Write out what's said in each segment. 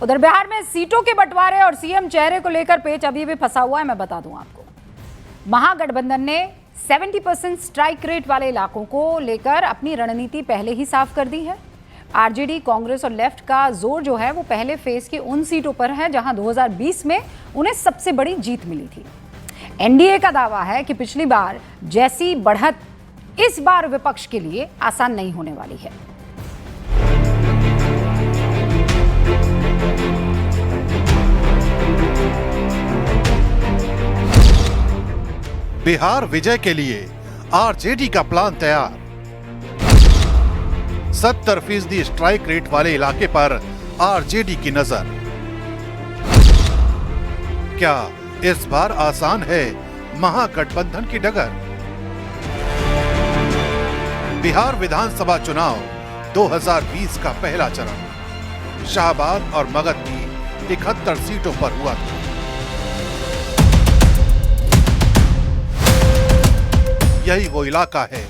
उधर बिहार में सीटों के बंटवारे और सीएम चेहरे को लेकर पेच अभी भी फंसा हुआ है। मैं बता दूं आपको, महागठबंधन ने 70% स्ट्राइक रेट वाले इलाकों को लेकर अपनी रणनीति पहले ही साफ कर दी है। आरजेडी, कांग्रेस और लेफ्ट का जोर जो है वो पहले फेज की उन सीटों पर है जहां 2020 में उन्हें सबसे बड़ी जीत मिली थी। एनडीए का दावा है कि पिछली बार जैसी बढ़त इस बार विपक्ष के लिए आसान नहीं होने वाली है। बिहार विजय के लिए आरजेडी का प्लान तैयार। 70% स्ट्राइक रेट वाले इलाके पर आरजेडी की नजर। क्या इस बार आसान है महागठबंधन की डगर? बिहार विधानसभा चुनाव 2020 का पहला चरण शाहबाद और मगध की 71 सीटों पर हुआ था। यही वो इलाका है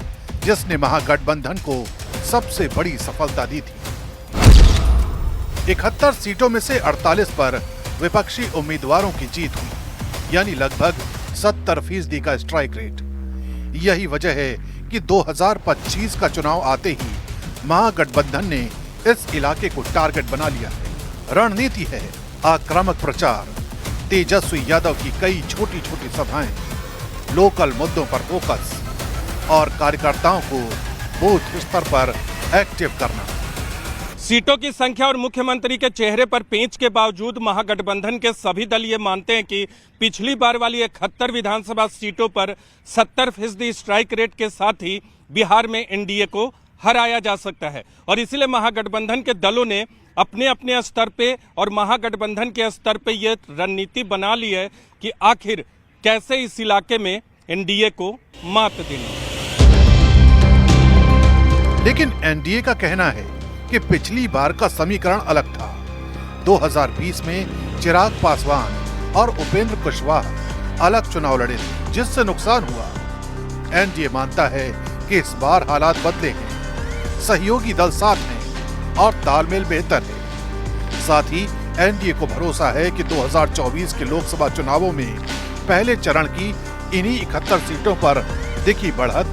जिसने महागठबंधन को सबसे बड़ी सफलता दी थी। 71 सीटों में से 48 पर विपक्षी उम्मीदवारों की जीत हुई, यानी लगभग 70% का स्ट्राइक रेट। यही वजह है कि 2025 का चुनाव आते ही महागठबंधन ने इस इलाके को टारगेट बना लिया है। रणनीति है आक्रामक प्रचार, तेजस्वी यादव की कई छोटी छोटी सभाएं, लोकल मुद्दों पर फोकस और कार्यकर्ताओं को बूथ स्तर पर एक्टिव करना। सीटों की संख्या और मुख्यमंत्री के चेहरे पर पेंच के बावजूद महागठबंधन के सभी दल ये मानते हैं कि पिछली बार वाली 71 विधानसभा सीटों पर 70% स्ट्राइक रेट के साथ ही बिहार में एनडीए को हराया जा सकता है। और इसीलिए महागठबंधन के दलों ने अपने अपने स्तर पे और महागठबंधन के स्तर पे ये रणनीति बना ली है कि आखिर कैसे इस इलाके में एनडीए को मात देनी। लेकिन एनडीए का कहना है कि पिछली बार का समीकरण अलग था। 2020 में चिराग पासवान और उपेंद्र कुशवाहा अलग चुनाव लड़े थे, जिससे नुकसान हुआ। एनडीए मानता है कि इस बार हालात बदले हैं, सहयोगी दल साथ हैं और तालमेल बेहतर है। साथ ही एनडीए को भरोसा है कि 2024 के लोकसभा चुनावों में पहले चरण की इन्हीं 71 सीटों पर दिखी बढ़त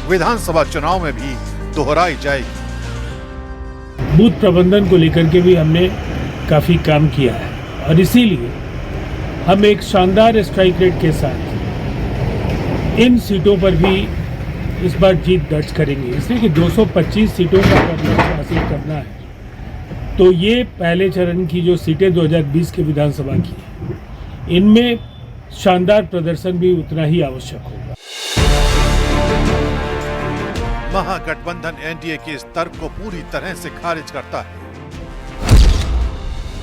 विधानसभा चुनाव में भी दोहराई जाएगी। बूथ प्रबंधन को लेकर के भी हमने काफी काम किया है और इसीलिए हम एक शानदार स्ट्राइक रेट के साथ इन सीटों पर भी इस बार जीत दर्ज करेंगे। इसलिए कि 225 सीटों का अगर लक्ष्य हासिल करना है तो ये पहले चरण की जो सीटें 2020 के विधानसभा की हैं, इनमें शानदार प्रदर्शन भी उतना ही आवश्यक होगा। महागठबंधन एनडीए के इस तर्क को पूरी तरह से खारिज करता है।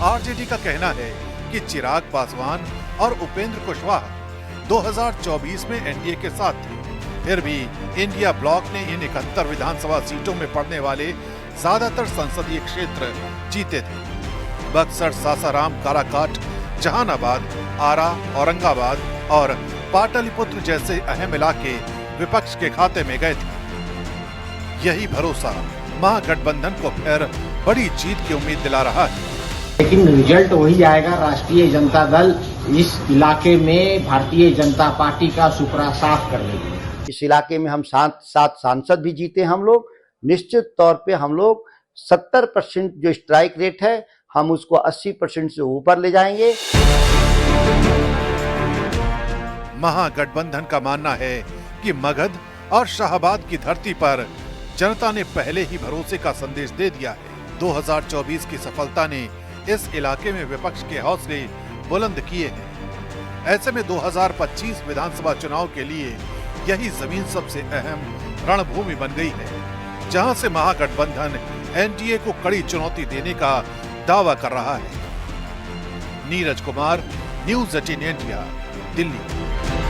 आरजेडी का कहना है कि चिराग पासवान और उपेंद्र कुशवाहा 2024 में एनडीए के साथ थे, फिर भी इंडिया ब्लॉक ने इन 71 विधानसभा सीटों में पड़ने वाले ज्यादातर संसदीय क्षेत्र जीते थे। बक्सर, सासाराम, काराकाट, जहानाबाद, आरा, औरंगाबाद और पाटलिपुत्र जैसे अहम इलाके विपक्ष के खाते में गए थे। यही भरोसा महागठबंधन को फिर बड़ी जीत की उम्मीद दिला रहा है। लेकिन रिजल्ट वही आएगा। राष्ट्रीय जनता दल इस इलाके में भारतीय जनता पार्टी का सुपड़ा साफ कर लेगी। इस इलाके में हम 7 सांसद भी जीते। हम लोग निश्चित तौर पे हम लोग 70% जो स्ट्राइक रेट है हम उसको 80% से ऊपर ले जाएंगे। महागठबंधन का मानना है कि मगध और शाहबाद की धरती पर जनता ने पहले ही भरोसे का संदेश दे दिया है। 2024 की सफलता ने इस इलाके में विपक्ष के हौसले बुलंद किए हैं। ऐसे में 2025 विधानसभा चुनाव के लिए यही जमीन सबसे अहम रणभूमि बन गई है, जहां से महागठबंधन एनडीए को कड़ी चुनौती देने का दावा कर रहा है। Neeraj Kumar, news 18 India, Delhi.